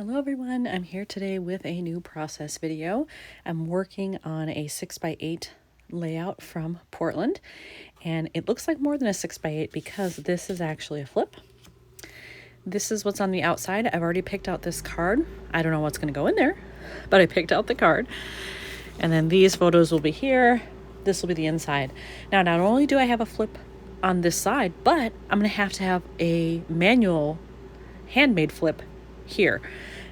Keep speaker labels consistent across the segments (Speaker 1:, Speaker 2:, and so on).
Speaker 1: Hello everyone, I'm here today with a new process video. I'm working on a 6x8 layout from Portland, and it looks like more than a 6x8 because this is actually a flip. This is what's on the outside. I've already picked out this card. I don't know what's going to go in there, but I picked out the card. And then these photos will be here. This will be the inside. Now, not only do I have a flip on this side, but I'm going to have a manual handmade flip here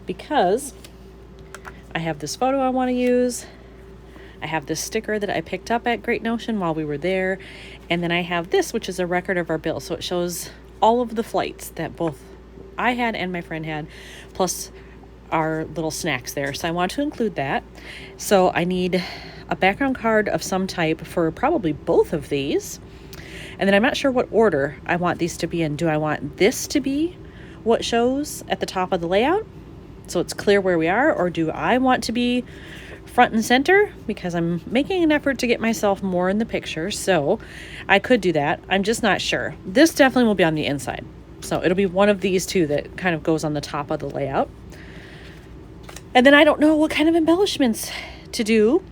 Speaker 1: because I have this photo I want to use. I have this sticker that I picked up at Great Notion while we were there. And then I have this, which is a record of our bill. So it shows all of the flights that both I had and my friend had, plus our little snacks there. So I want to include that. So I need a background card of some type for probably both of these. And then I'm not sure what order I want these to be in. Do I want this to be what shows at the top of the layout so it's clear where we are, or do I want to be front and center because I'm making an effort to get myself more in the picture? So I could do that. I'm just not sure. This definitely will be on the inside, so it'll be one of these two that kind of goes on the top of the layout. And then I don't know what kind of embellishments to do.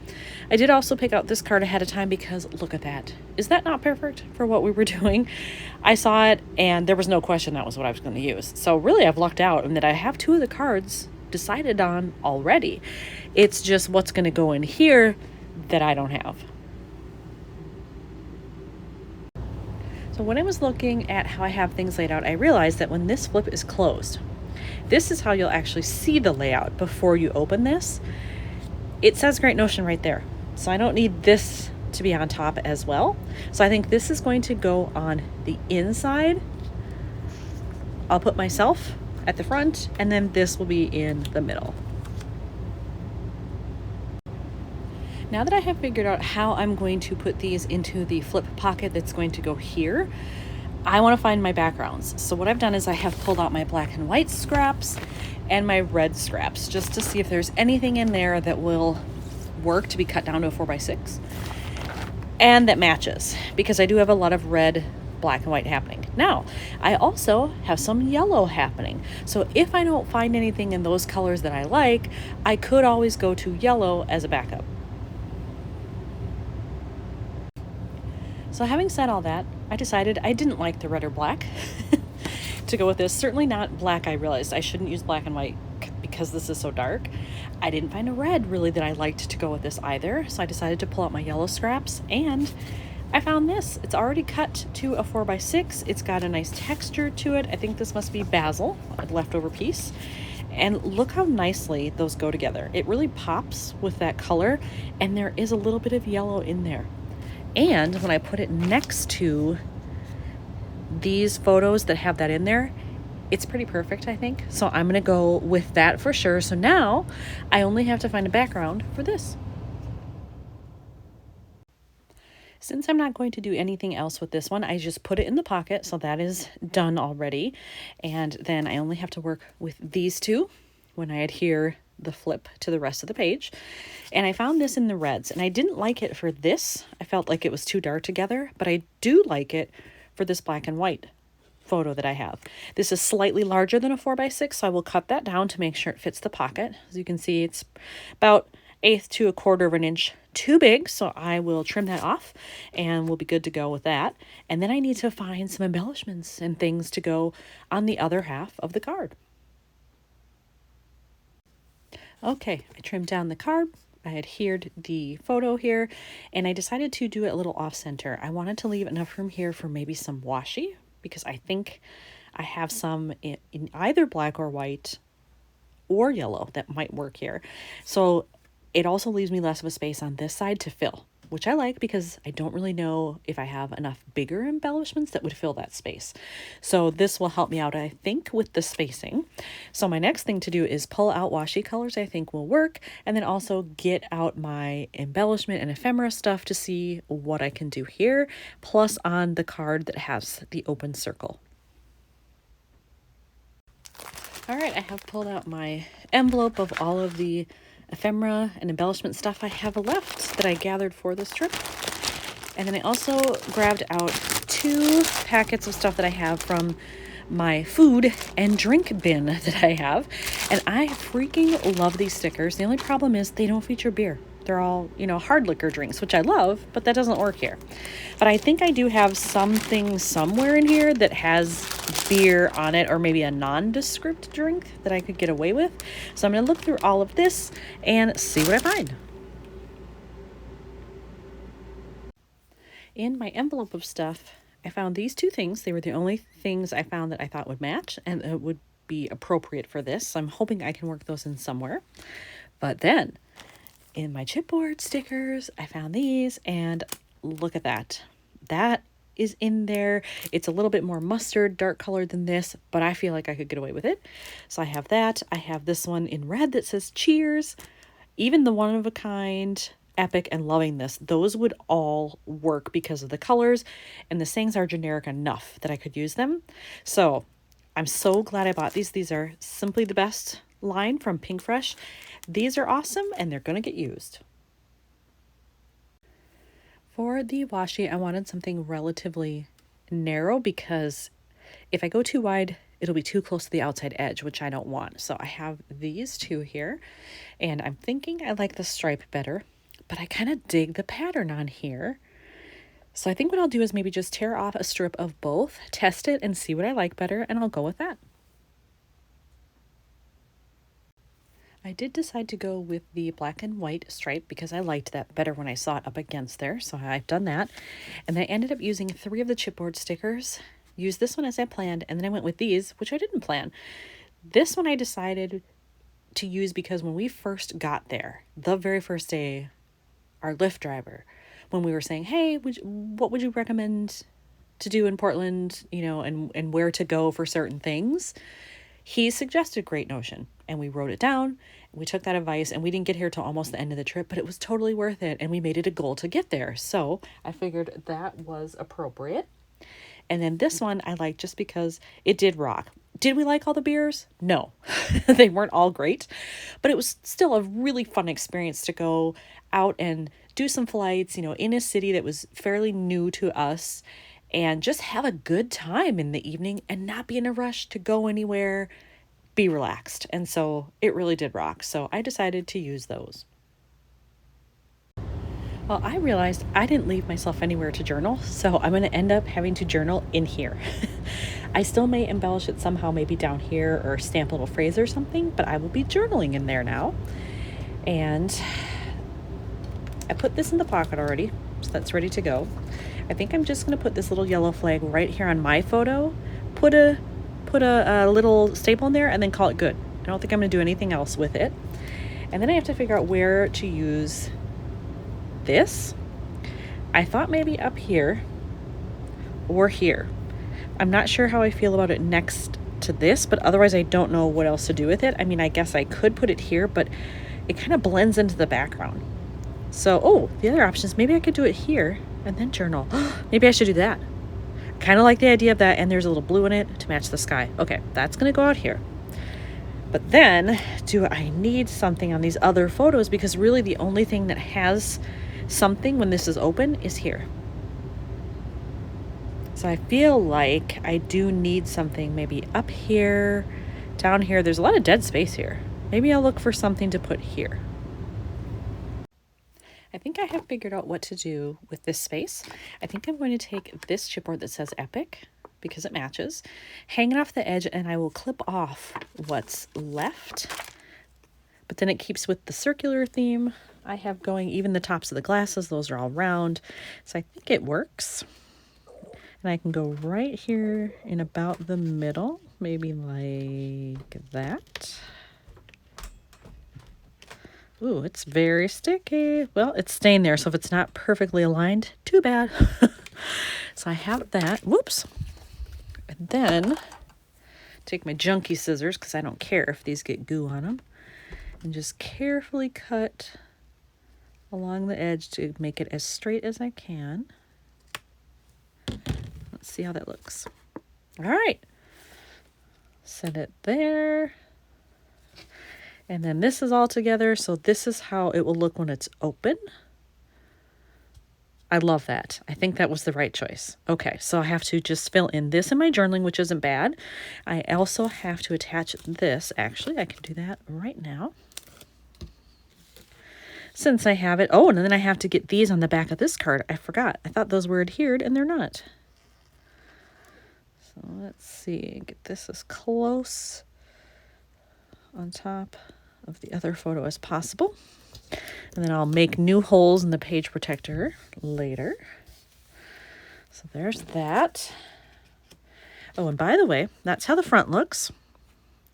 Speaker 1: I did also pick out this card ahead of time because look at that. Is that not perfect for what we were doing? I saw it and there was no question that was what I was going to use. So really I've lucked out in that I have two of the cards decided on already. It's just what's going to go in here that I don't have. So when I was looking at how I have things laid out, I realized that when this flip is closed, this is how you'll actually see the layout before you open this. It says Great Notion right there. So I don't need this to be on top as well. So I think this is going to go on the inside. I'll put myself at the front, and then this will be in the middle. Now that I have figured out how I'm going to put these into the flip pocket that's going to go here, I want to find my backgrounds. So what I've done is I have pulled out my black and white scraps and my red scraps just to see if there's anything in there that will work to be cut down to a 4x6 and that matches, because I do have a lot of red, black, and white happening. Now, I also have some yellow happening. So if I don't find anything in those colors that I like, I could always go to yellow as a backup. So having said all that, I decided I didn't like the red or black to go with this. Certainly not black. I realized I shouldn't use black and white because this is so dark. I didn't find a red really that I liked to go with this either. So I decided to pull out my yellow scraps, and I found this. It's already cut to a 4x6. It's got a nice texture to it. I think this must be basil, a leftover piece. And look how nicely those go together. It really pops with that color, and there is a little bit of yellow in there. And when I put it next to these photos that have that in there, it's pretty perfect, I think. So I'm gonna go with that for sure. So now I only have to find a background for this. Since I'm not going to do anything else with this one, I just put it in the pocket, so that is done already. And then I only have to work with these two when I adhere the flip to the rest of the page. And I found this in the reds, and I didn't like it for this. I felt like it was too dark together, but I do like it for this black and white photo that I have. This is slightly larger than a 4x6, so I will cut that down to make sure it fits the pocket. As you can see, it's about 1/8 to 1/4 of an inch too big, so I will trim that off and we'll be good to go with that. And then I need to find some embellishments and things to go on the other half of the card. Okay, I trimmed down the card. I adhered the photo here, and I decided to do it a little off center. I wanted to leave enough room here for maybe some washi, because I think I have some in either black or white or yellow that might work here. So it also leaves me less of a space on this side to fill, which I like because I don't really know if I have enough bigger embellishments that would fill that space. So this will help me out, I think, with the spacing. So my next thing to do is pull out washi colors I think will work, and then also get out my embellishment and ephemera stuff to see what I can do here, plus on the card that has the open circle. All right, I have pulled out my envelope of all of the ephemera and embellishment stuff I have left that I gathered for this trip. And then I also grabbed out 2 packets of stuff that I have from my food and drink bin that I have. And I freaking love these stickers. The only problem is they don't feature beer. They're all, you know, hard liquor drinks, which I love, but that doesn't work here. But I think I do have something somewhere in here that has beer on it, or maybe a nondescript drink that I could get away with. So I'm going to look through all of this and see what I find. In my envelope of stuff, I found these two things. They were the only things I found that I thought would match and it would be appropriate for this. So I'm hoping I can work those in somewhere. But then in my chipboard stickers, I found these, and look at that. That is in there. It's a little bit more mustard, dark colored than this, but I feel like I could get away with it. So I have that. I have this one in red that says cheers. Even the one of a kind, epic, and loving this, those would all work because of the colors, and the sayings are generic enough that I could use them. So I'm so glad I bought these. These are Simply the Best line from Pink Fresh. These are awesome and they're going to get used. For the washi, I wanted something relatively narrow because if I go too wide, it'll be too close to the outside edge, which I don't want. So I have these two here, and I'm thinking I like the stripe better, but I kind of dig the pattern on here. So I think what I'll do is maybe just tear off a strip of both, test it, and see what I like better, and I'll go with that. I did decide to go with the black and white stripe because I liked that better when I saw it up against there. So I've done that. And then I ended up using 3 of the chipboard stickers. Used this one as I planned, and then I went with these, which I didn't plan. This one I decided to use because when we first got there, the very first day, our Lyft driver, when we were saying, hey, what would you recommend to do in Portland, you know, and where to go for certain things, he suggested Great Notion, and we wrote it down. We took that advice, and we didn't get here till almost the end of the trip, but it was totally worth it, and we made it a goal to get there. So I figured that was appropriate. And then this one I liked just because it did rock. Did we like all the beers? No, they weren't all great, but it was still a really fun experience to go out and do some flights, you know, in a city that was fairly new to us, and just have a good time in the evening and not be in a rush to go anywhere, be relaxed. And so it really did rock. So I decided to use those. Well, I realized I didn't leave myself anywhere to journal, so I'm going to end up having to journal in here. I still may embellish it somehow, maybe down here, or stamp a little phrase or something, but I will be journaling in there now. And I put this in the pocket already, so that's ready to go. I think I'm just going to put this little yellow flag right here on my photo, put a little staple in there, and then call it good. I don't think I'm going to do anything else with it. And then I have to figure out where to use this. I thought maybe up here or here. I'm not sure how I feel about it next to this, but otherwise I don't know what else to do with it. I mean, I guess I could put it here, but it kind of blends into the background. So, oh, the other option is maybe I could do it here and then journal. Maybe I should do that. Kind of like the idea of that, and there's a little blue in it to match the sky. Okay, that's going to go out here. But then, do I need something on these other photos? Because really the only thing that has something when this is open is here. So I feel like I do need something maybe up here, down here. There's a lot of dead space here. Maybe I'll look for something to put here. I think I have figured out what to do with this space. I think I'm going to take this chipboard that says Epic, because it matches, hang it off the edge, and I will clip off what's left. But then it keeps with the circular theme I have going. Even the tops of the glasses, those are all round. So I think it works. And I can go right here in about the middle, maybe like that. Ooh, it's very sticky. Well, it's staying there, so if it's not perfectly aligned, too bad. So I have that. Whoops. And then take my junky scissors, because I don't care if these get goo on them, and just carefully cut along the edge to make it as straight as I can. Let's see how that looks. All right. Set it there. And then this is all together, so this is how it will look when it's open. I love that. I think that was the right choice. Okay, so I have to just fill in this in my journaling, which isn't bad. I also have to attach this. Actually, I can do that right now. Since I have it. Oh, and then I have to get these on the back of this card. I forgot. I thought those were adhered, and they're not. So let's see. Get this as close on top of the other photo as possible. And then I'll make new holes in the page protector later. So there's that. Oh, and by the way, that's how the front looks.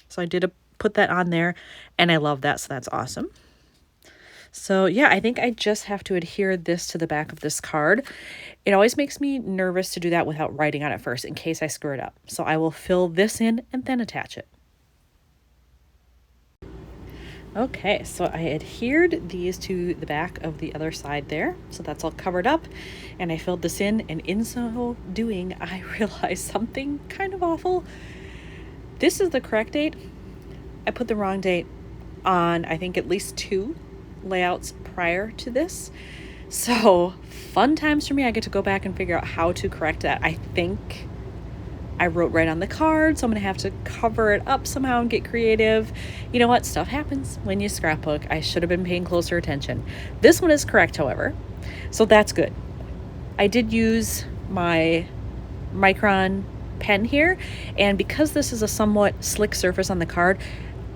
Speaker 1: So I did put that on there, and I love that, so that's awesome. So yeah, I think I just have to adhere this to the back of this card. It always makes me nervous to do that without writing on it first in case I screw it up. So I will fill this in and then attach it. Okay, so I adhered these to the back of the other side there. So that's all covered up, and I filled this in, and in so doing, I realized something kind of awful. This is the correct date. I put the wrong date on, I think, at least 2 layouts prior to this. So fun times for me. I get to go back and figure out how to correct that. I think I wrote right on the card, so I'm gonna have to cover it up somehow and get creative. You know what? Stuff happens when you scrapbook. I should have been paying closer attention. This one is correct, however, so that's good. I did use my Micron pen here, and because this is a somewhat slick surface on the card,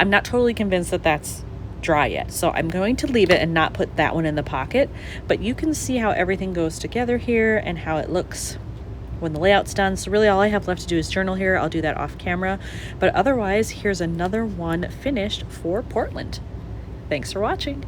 Speaker 1: I'm not totally convinced that that's dry yet. So I'm going to leave it and not put that one in the pocket, but you can see how everything goes together here and how it looks when the layout's done. So really all I have left to do is journal here. I'll do that off camera, but otherwise here's another one finished for Portland. Thanks for watching.